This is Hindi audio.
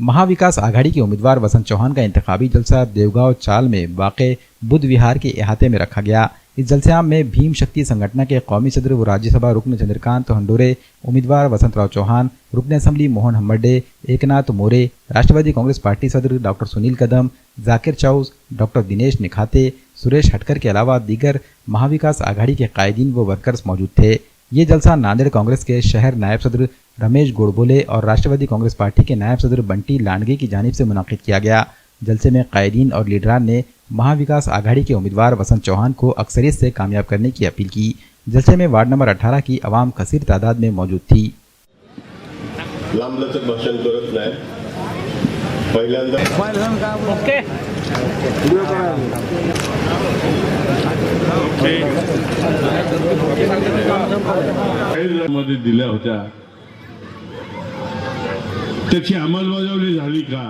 महाविकास आघाड़ी के उम्मीदवार वसंत चौहान का इंतखाबी जलसा देवगांव चाल में वाक़े बुद्ध विहार के अहाते में रखा गया। इस जलसेआम में भीम शक्ति संगठन के कौमी सदर व राज्यसभा रुकन चंद्रकांत हंडोरे, उम्मीदवार वसंतराव चौहान, रुकन असम्बली मोहन हम्मडे, एकनाथ मोरे, राष्ट्रवादी कांग्रेस पार्टी सदर डॉक्टर सुनील कदम, जाकिर चाउस, डॉक्टर दिनेश निखाते, सुरेश हटकर के अलावा दीगर महाविकास आघाड़ी के कायदीन व वर्कर्स मौजूद थे। ये जलसा नांदेड़ कांग्रेस के शहर नायब सदर रमेश गोड़बोले और राष्ट्रवादी कांग्रेस पार्टी के नायब सदर बंटी लांडगे की जानिब से मुनाकिद किया गया। जलसे में कायदीन और लीडरान ने महाविकास आघाड़ी के उम्मीदवार वसंत चौहान को अक्सरियत से कामयाब करने की अपील की। जलसे में वार्ड नंबर 18 की आवाम कसीर तादाद में मौजूद थी। लांबलचक भाषण करत नाही, पहिल्यांदा मध्ये दिल्या होत्या त्याची अंमलबजावणी झाली का